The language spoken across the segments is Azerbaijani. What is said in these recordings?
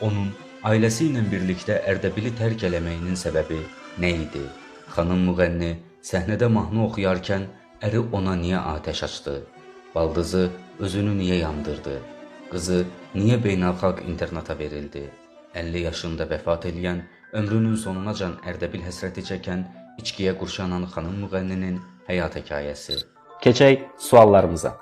Onun ailəsi ilə birlikdə Ərdəbili tərk eləməyinin səbəbi nə idi? Xanım müğənni səhnədə mahnı oxuyarkən əri ona niyə atəş açdı? Baldızı özünü niyə yandırdı? Qızı niyə beynəlxalq internata verildi? 50 yaşında vəfat eləyən, ömrünün sonunacan Ərdəbil həsrəti çəkən, içkiyə qurşanan xanım müğənninin həyat hekayəsi. Keçək suallarımıza.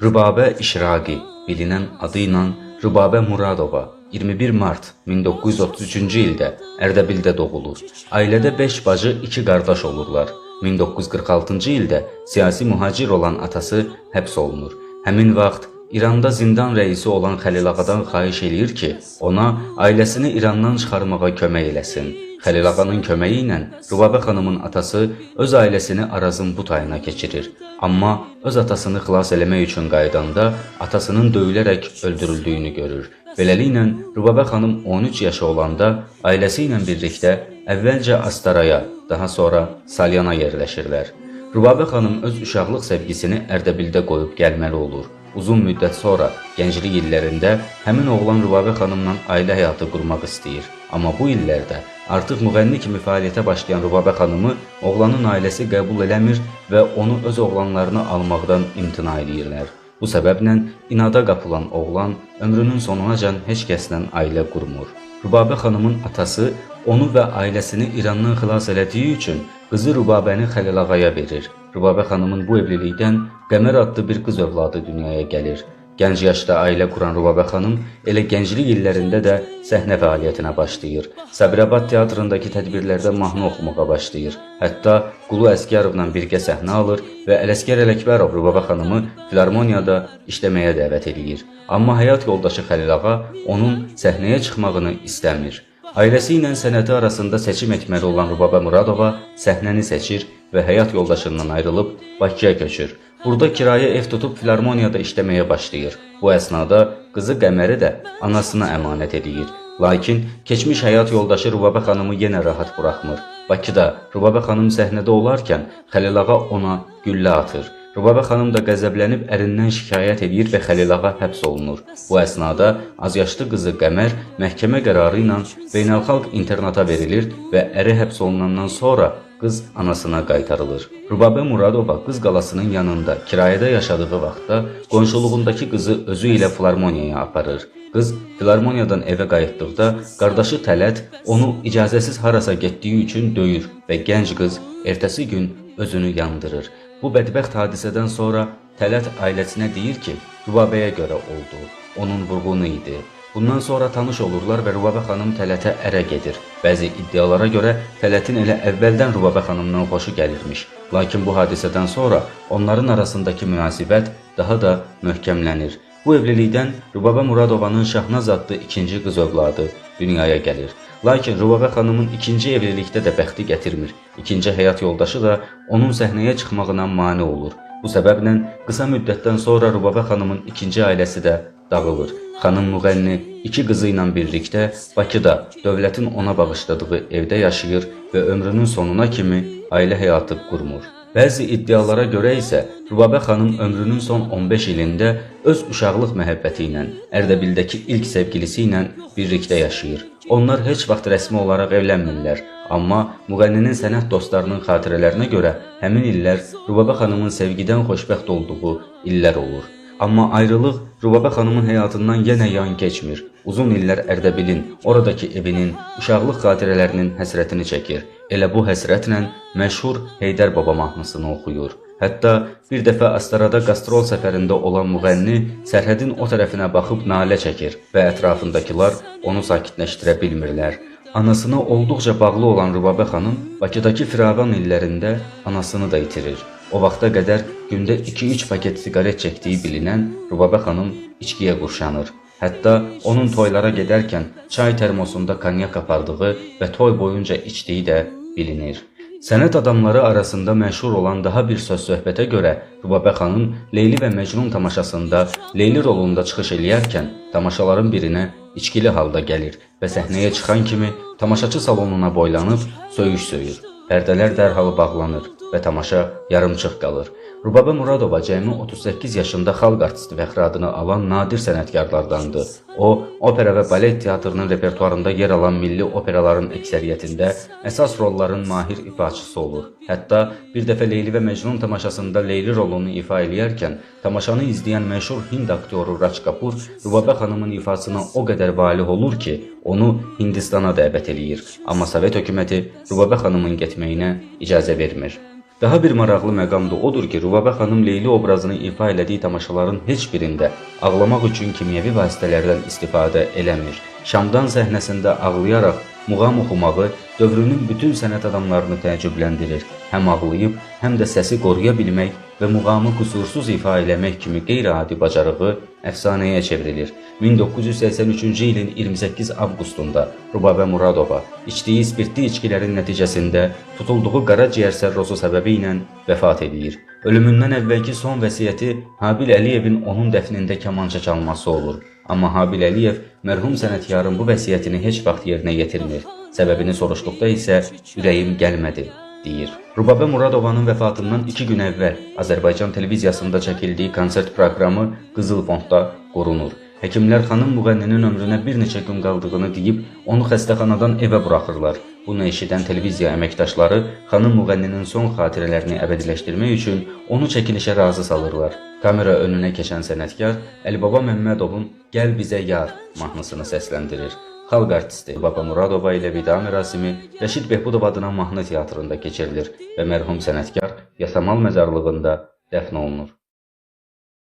Rübabə İşraqi, bilinən adı ilə Rübabə Muradova, 21 mart 1933-cü ildə Ərdəbildə doğulur. Ailədə 5 bacı, 2 qardaş olurlar. 1946-cı ildə siyasi mühacir olan atası həbs olunur. Həmin vaxt İranda zindan rəisi olan Xəlil Ağadan xahiş eləyir ki, ona ailəsini İrandan çıxarmağa kömək eləsin. Xəlil Ağanın köməyi ilə Rübabə xanımın atası öz ailəsini Arazın bu tayına keçirir. Amma öz atasını xilas eləmək üçün qaydanda atasının döyülərək öldürüldüyünü görür. Beləliklə Rübabə xanım 13 yaşı olanda ailəsi ilə birlikdə əvvəlcə Astaraya, daha sonra Salyana yerləşirlər. Rübabə xanım öz uşaqlıq sevgisini Ərdəbildə qoyub gəlməli olur. Uzun müddət sonra gənclik illərində həmin oğlan Rübabə xanımla ailə həyatı qurmaq istəyir. Amma bu illərdə artıq müğənni kimi fəaliyyətə başlayan Rübabə xanımı oğlanın ailəsi qəbul eləmir və onu öz oğlanlarını almaqdan imtina edirlər. Bu səbəblə inada qapılan oğlan ömrünün sonunacan heç kəslə ailə qurmur. Rübabə xanımın atası onu və ailəsini İrandan xilas elədiyi üçün qızı Rübabəni Xəlil Ağaya verir. Rübabə xanımın bu evlilikdən Qəmər adlı bir qız övladı dünyaya gəlir. Gənc yaşda ailə quran Rübabə xanım elə gənclik illərində də səhnə fəaliyyətinə başlayır. Səbirabad teatrındakı tədbirlərdə mahnı oxumağa başlayır. Hətta Qulu Əsgərovla birgə səhnə alır və Ələsgər Ələkbərov Rübabə xanımı filarmoniyada işləməyə dəvət edir. Amma həyat yoldaşı Xəlil Ağa onun səhnəyə çıxmağını istəmir. Ailəsi ilə sənəti arasında seçim etməli olan Rübabə Muradova səhnəni seçir və həyat yoldaşından ayrılıb Bakıya köçür. Burada kirayə ev tutub filarmoniyada işləməyə başlayır. Bu əsnada qızı Qəməri də anasına əmanət edir. Lakin keçmiş həyat yoldaşı Rübabə xanımı yenə rahat buraxmır. Bakıda Rübabə xanım səhnədə olarkən Xəlil Ağa ona güllə atır. Rübabə xanım da qəzəblənib ərindən şikayət edir və Xəlil Ağa həbs olunur. Bu əsnada azyaşlı qızı Qəmər məhkəmə qərarı ilə beynəlxalq internata verilir və əri həbs olunandan sonra qız anasına qaytarılır. Rübabə Muradova qız qalasının yanında kirayədə yaşadığı vaxtda qonşuluğundakı qızı özü ilə filarmoniyaya aparır. Qız filarmoniyadan evə qayıtdıqda qardaşı Tələt onu icazəsiz harasa getdiyi üçün döyür və gənc qız ertəsi gün özünü yandırır. Bu bədbəxt hadisədən sonra Tələt ailəsinə deyir ki, Rübabəyə görə oldu, onun vurğunu idi. Bundan sonra tanış olurlar və Rübabə xanım Tələtə ərə gedir. Bəzi iddialara görə Tələtin elə əvvəldən Rübabə xanımdan xoşu gəlirmiş. Lakin bu hadisədən sonra onların arasındakı münasibət daha da möhkəmlənir. Bu evlilikdən Rübabə Muradovanın Şahnaz adlı ikinci qız övladı dünyaya gəlir. Lakin Rübabə xanımın ikinci evlilikdə də bəxti gətirmir. İkinci həyat yoldaşı da onun səhnəyə çıxmağına mane olur. Bu səbəblə qısa müddətdən sonra Rübabə xanımın ikinci ailəsi də dağılır. Xanım müğənni 2 qızı ilə birlikdə Bakıda dövlətin ona bağışladığı evdə yaşayır və ömrünün sonuna kimi ailə həyatı qurmur. Bəzi iddialara görə isə Rübabə xanım ömrünün son 15 ilində öz uşaqlıq məhəbbəti ilə Ərdəbildəki ilk sevgilisi ilə birlikdə yaşayır. Onlar heç vaxt rəsmi olaraq evlənmirlər. Amma müğənninin sənət dostlarının xatirələrinə görə həmin illər Rübabə xanımın sevgidən xoşbəxt olduğu illər olur. Amma ayrılıq Rübabə xanımın həyatından yenə yan keçmir. Uzun illər Ərdəbilin, oradakı evinin, uşaqlıq xatirələrinin həsrətini çəkir. Elə bu həsrətlə məşhur Heydər Baba mahnısını oxuyur. Hətta bir dəfə Astarada qastrol səfərində olan müğənni sərhədin o tərəfinə baxıb nalə çəkir və ətrafındakılar onu sakitləşdirə bilmirlər. Anasına olduqca bağlı olan Rübabə xanım Bakıdakı firavan illərində anasını da itirir. O vaxta qədər gündə 2-3 paket siqaret çəkdiyi bilinən Rübabə xanım içkiyə qurşanır. Hətta onun toylara gedərkən çay termosunda konyak apardığı və toy boyunca içdiyi də bilinir. Sənət adamları arasında məşhur olan daha bir söz-söhbətə görə Rübabə xanım Leyli və Məcnun tamaşasında Leyli rolunda çıxış eləyərkən tamaşaların birinə içkili halda gəlir və səhnəyə çıxan kimi tamaşaçı salonuna boylanıb söyüş söyür. Pərdələr dərhal bağlanır və tamaşa yarımçıq qalır. Rubabə Muradova cəmi 38 yaşında xalq artisti fəxri adını alan nadir sənətkarlardandır. O, opera və balet teatrının repertuarında yer alan milli operaların əksəriyyətində əsas rolların mahir ifaçısı olur. Hətta bir dəfə Leyli və Məcnun tamaşasında Leyli rolunu ifa eləyərkən tamaşanı izləyən məşhur Hind aktyoru Raj Kapur Rubabə xanımın ifasına o qədər valih olur ki, onu Hindistana dəvət eləyir. Amma Sovet hökuməti Rubabə xanımın getməyinə icazə vermir. Daha bir maraqlı məqam da odur ki, Rubabə xanım Leyli obrazını ifa elədiyi tamaşaların heç birində ağlamaq üçün kimyəvi vasitələrdən istifadə eləmir. Şamdan səhnəsində ağlayaraq muğam oxumağı dövrünün bütün sənət adamlarını təəccübləndirir. Həm ağlayıb, həm də səsi qoruya bilmək və muğamı qüsursuz ifa eləmək kimi qeyri-adi bacarığı əfsanəyə çevrilir. 1983-cü ilin 28 avqustunda Rubabə Muradova içdiyi spirtli içkilərin nəticəsində tutulduğu qaraciyər sərrozu səbəbi ilə vəfat edir. Ölümündən əvvəlki son vəsiyyəti Habil Əliyevin onun dəfnində kamança çalması olur. Amma Habil Əliyev mərhum sənətkarın bu vəsiyyətini heç vaxt yerinə yetirmir. Səbəbini soruşduqda isə ürəyim gəlmədi, deyir. Rubabə Muradovanın vəfatından 2 gün əvvəl Azərbaycan televiziyasında çəkildiyi konsert proqramı Qızıl Fondda qorunur. Həkimlər xanım müğənninin ömrünə bir neçə gün qaldığını deyib, onu xəstəxanadan evə buraxırlar. Bunu eşidən televiziya əməkdaşları xanım müğənninin son xatirələrini əbədiləşdirmək üçün onu çəkilişə razı salırlar. Kamera önünə keçən sənətkar Əlibaba Məmmədovun "Gəl bizə yar" mahnısını səsləndirir. Xalq artisti Rubabə Muradova ilə vida mərasimi Rəşid Behbudov adına mahnı teatrında keçirilir və mərhum sənətkar Yasamal məzarlığında dəfn olunur.